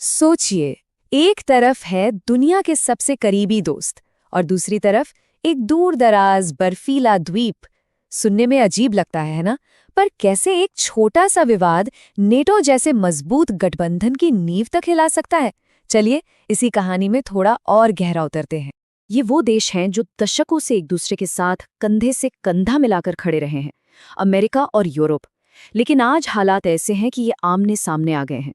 सोचिए, एक तरफ है दुनिया के सबसे करीबी दोस्त और दूसरी तरफ एक दूर दराज बर्फीला द्वीप। सुनने में अजीब लगता है ना? पर कैसे एक छोटा सा विवाद नेटो जैसे मजबूत गठबंधन की नींव तक हिला सकता है? चलिए इसी कहानी में थोड़ा और गहरा उतरते हैं। ये वो देश हैं जो दशकों से एक दूसरे के साथ कंधे से कंधा मिलाकर खड़े रहे हैं, अमेरिका और यूरोप। लेकिन आज हालात ऐसे हैं कि ये आमने सामने आ गए हैं।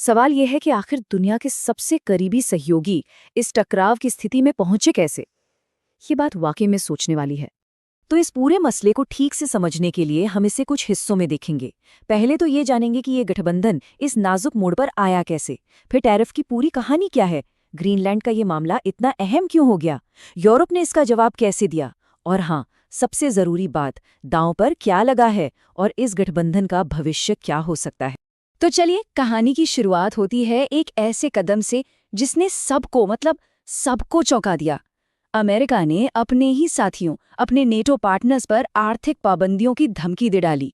सवाल यह है कि आखिर दुनिया के सबसे करीबी सहयोगी इस टकराव की स्थिति में पहुंचे कैसे? ये बात वाकई में सोचने वाली है। तो इस पूरे मसले को ठीक से समझने के लिए हम इसे कुछ हिस्सों में देखेंगे। पहले तो ये जानेंगे कि ये गठबंधन इस नाजुक मोड़ पर आया कैसे, फिर टैरिफ की पूरी कहानी क्या है, ग्रीनलैंड का ये मामला इतना अहम क्यों हो गया, यूरोप ने इसका जवाब कैसे दिया, और हाँ, सबसे जरूरी बात, दांव पर क्या लगा है और इस गठबंधन का भविष्य क्या हो सकता है। तो चलिए, कहानी की शुरुआत होती है एक ऐसे कदम से जिसने सबको चौंका दिया। अमेरिका ने अपने ही साथियों, अपने नेटो पार्टनर्स पर आर्थिक पाबंदियों की धमकी दे डाली।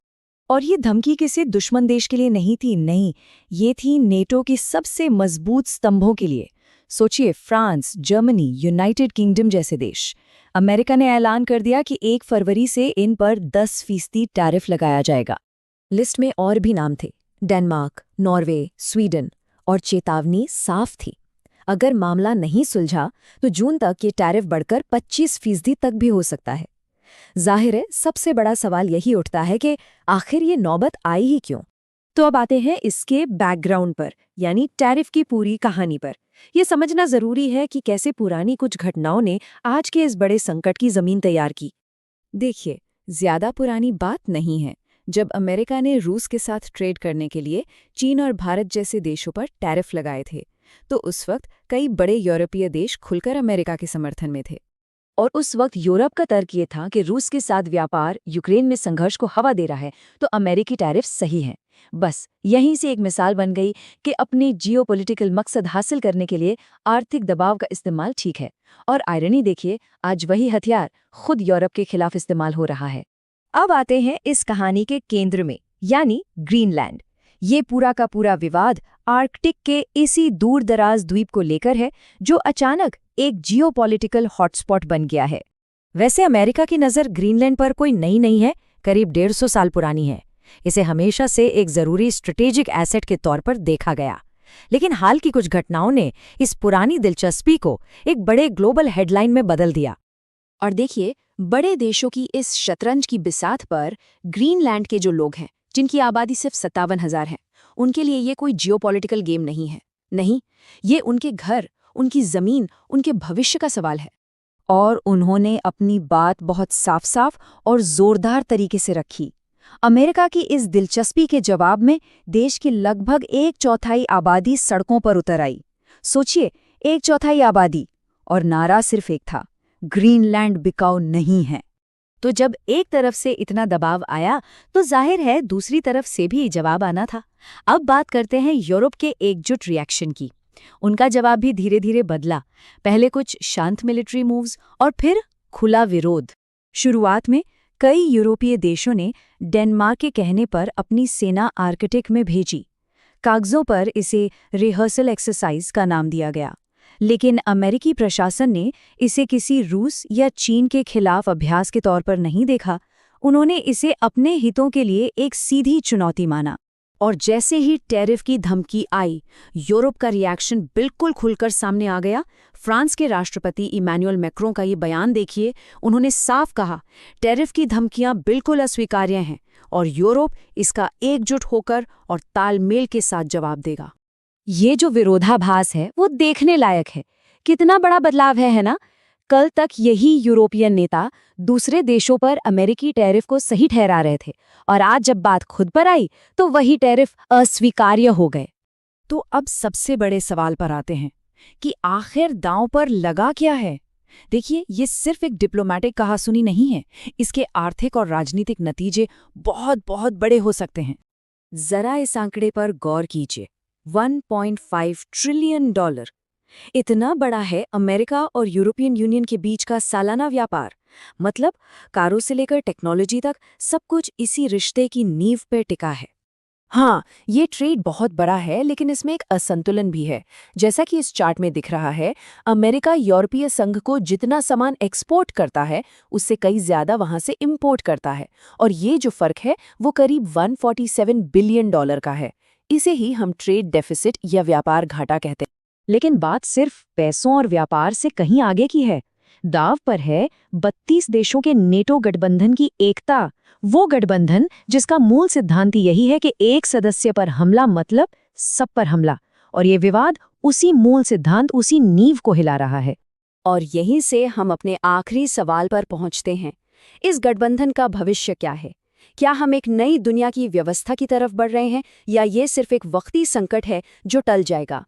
और ये धमकी किसी दुश्मन देश के लिए नहीं थी, नहीं, ये थी नेटो की सबसे मजबूत स्तंभों के लिए। सोचिए, फ्रांस, जर्मनी, यूनाइटेड किंगडम जैसे देश। अमेरिका ने ऐलान कर दिया कि 1 फरवरी से इन पर 10% टैरिफ लगाया जाएगा। लिस्ट में और भी नाम थे, डेनमार्क, नॉर्वे, स्वीडन, और चेतावनी साफ थी, अगर मामला नहीं सुलझा तो जून तक ये टैरिफ बढ़कर 25% तक भी हो सकता है। जाहिर है, सबसे बड़ा सवाल यही उठता है कि आखिर ये नौबत आई ही क्यों? तो अब आते हैं इसके बैकग्राउंड पर, यानी टैरिफ की पूरी कहानी पर। यह समझना जरूरी है कि कैसे पुरानी कुछ घटनाओं ने आज के इस बड़े संकट की जमीन तैयार की। देखिए, ज्यादा पुरानी बात नहीं है जब अमेरिका ने रूस के साथ ट्रेड करने के लिए चीन और भारत जैसे देशों पर टैरिफ लगाए थे, तो उस वक्त कई बड़े यूरोपीय देश खुलकर अमेरिका के समर्थन में थे। और उस वक्त यूरोप का तर्क ये था कि रूस के साथ व्यापार यूक्रेन में संघर्ष को हवा दे रहा है, तो अमेरिकी टैरिफ सही हैं। बस यहीं से एक मिसाल बन गई कि अपने जियोपॉलिटिकल मकसद हासिल करने के लिए आर्थिक दबाव का इस्तेमाल ठीक है। और आयरनी देखिए, आज वही हथियार खुद यूरोप के खिलाफ इस्तेमाल हो रहा है। अब आते हैं इस कहानी के केंद्र में, यानी ग्रीनलैंड। ये पूरा का पूरा विवाद आर्कटिक के इसी दूर दराज द्वीप को लेकर है, जो अचानक एक जियोपॉलिटिकल हॉटस्पॉट बन गया है। वैसे अमेरिका की नज़र ग्रीनलैंड पर कोई नई नहीं है, करीब 150 साल पुरानी है। इसे हमेशा से एक ज़रूरी स्ट्रेटेजिक एसेट के तौर पर देखा गया। लेकिन हाल की कुछ घटनाओं ने इस पुरानी दिलचस्पी को एक बड़े ग्लोबल हेडलाइन में बदल दिया। और देखिए, बड़े देशों की इस शतरंज की बिसात पर ग्रीनलैंड के जो लोग हैं, जिनकी आबादी सिर्फ 57,000 है, उनके लिए ये कोई जियोपॉलिटिकल गेम नहीं है। नहीं, ये उनके घर, उनकी जमीन, उनके भविष्य का सवाल है। और उन्होंने अपनी बात बहुत साफ-साफ और जोरदार तरीके से रखी। अमेरिका की इस दिलचस्पी के जवाब में देश की लगभग 1/4 आबादी सड़कों पर उतर आई। सोचिए, 1/4 आबादी, और नारा सिर्फ एक था, ग्रीनलैंड बिकाऊ नहीं है। तो जब एक तरफ से इतना दबाव आया, तो जाहिर है दूसरी तरफ से भी जवाब आना था। अब बात करते हैं यूरोप के एकजुट रिएक्शन की। उनका जवाब भी धीरे धीरे बदला। पहले कुछ शांत मिलिट्री मूव्स और फिर खुला विरोध। शुरुआत में कई यूरोपीय देशों ने डेनमार्क के कहने पर अपनी सेना आर्कटिक में भेजी। कागजों पर इसे रिहर्सल एक्सरसाइज का नाम दिया गया, लेकिन अमेरिकी प्रशासन ने इसे किसी रूस या चीन के खिलाफ अभ्यास के तौर पर नहीं देखा। उन्होंने इसे अपने हितों के लिए एक सीधी चुनौती माना। और जैसे ही टैरिफ की धमकी आई, यूरोप का रिएक्शन बिल्कुल खुलकर सामने आ गया। फ्रांस के राष्ट्रपति इमैनुअल मैक्रों का ये बयान देखिए। उन्होंने साफ कहा, टैरिफ की धमकियां बिल्कुल अस्वीकार्य हैं और यूरोप इसका एकजुट होकर और तालमेल के साथ जवाब देगा। ये जो विरोधाभास है वो देखने लायक है। कितना बड़ा बदलाव है ना? कल तक यही यूरोपियन नेता दूसरे देशों पर अमेरिकी टैरिफ को सही ठहरा रहे थे, और आज जब बात खुद पर आई तो वही टैरिफ अस्वीकार्य हो गए। तो अब सबसे बड़े सवाल पर आते हैं कि आखिर दांव पर लगा क्या है। देखिए, ये सिर्फ एक डिप्लोमैटिक कहासुनी नहीं है, इसके आर्थिक और राजनीतिक नतीजे बहुत बहुत बड़े हो सकते हैं। जरा इस आंकड़े पर गौर कीजिए, $1.5 ट्रिलियन। इतना बड़ा है अमेरिका और यूरोपियन यूनियन के बीच का सालाना व्यापार। मतलब कारों से लेकर टेक्नोलॉजी तक सब कुछ इसी रिश्ते की नींव पर टिका है। हाँ, ये ट्रेड बहुत बड़ा है, लेकिन इसमें एक असंतुलन भी है। जैसा कि इस चार्ट में दिख रहा है, अमेरिका यूरोपीय संघ को जितना सामान एक्सपोर्ट करता है, उससे कई ज्यादा वहां से इंपोर्ट करता है। और ये जो फर्क है, वो करीब 147 बिलियन डॉलर का है। इसे ही हम ट्रेड डेफिसिट या व्यापार घाटा कहते हैं। लेकिन बात सिर्फ पैसों और व्यापार से कहीं आगे की है। दाव पर है 32 देशों के नेटो गठबंधन की एकता। वो गठबंधन जिसका मूल सिद्धांत यही है कि एक सदस्य पर हमला मतलब सब पर हमला। और ये विवाद उसी मूल सिद्धांत, उसी नींव को हिला रहा है। और यहीं से हम अपने आखिरी सवाल पर पहुंचते हैं। इस गठबंधन का भविष्य क्या है? क्या हम एक नई दुनिया की व्यवस्था की तरफ बढ़ रहे हैं, या ये सिर्फ एक वक्ती संकट है जो टल जाएगा?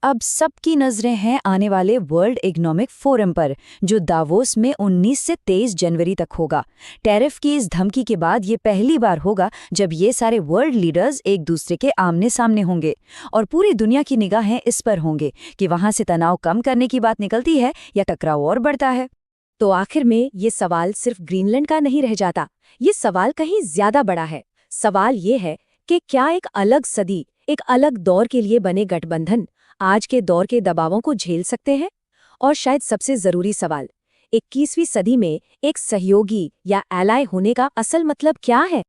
अब सबकी नजरें हैं आने वाले वर्ल्ड इकोनॉमिक फोरम पर, जो दावोस में 19 से 23 जनवरी तक होगा। टैरिफ की इस धमकी के बाद ये पहली बार होगा जब ये सारे वर्ल्ड लीडर्स एक दूसरे के आमने सामने होंगे, और पूरी दुनिया की निगाहें इस पर होंगे कि वहां से तनाव कम करने की बात निकलती है या टकराव और बढ़ता है। तो आखिर में ये सवाल सिर्फ ग्रीनलैंड का नहीं रह जाता, ये सवाल कहीं ज्यादा बड़ा है। सवाल ये है कि क्या एक अलग सदी, एक अलग दौर के लिए बने गठबंधन आज के दौर के दबावों को झेल सकते हैं? और शायद सबसे जरूरी सवाल, 21वीं सदी में एक सहयोगी या एलाय होने का असल मतलब क्या है?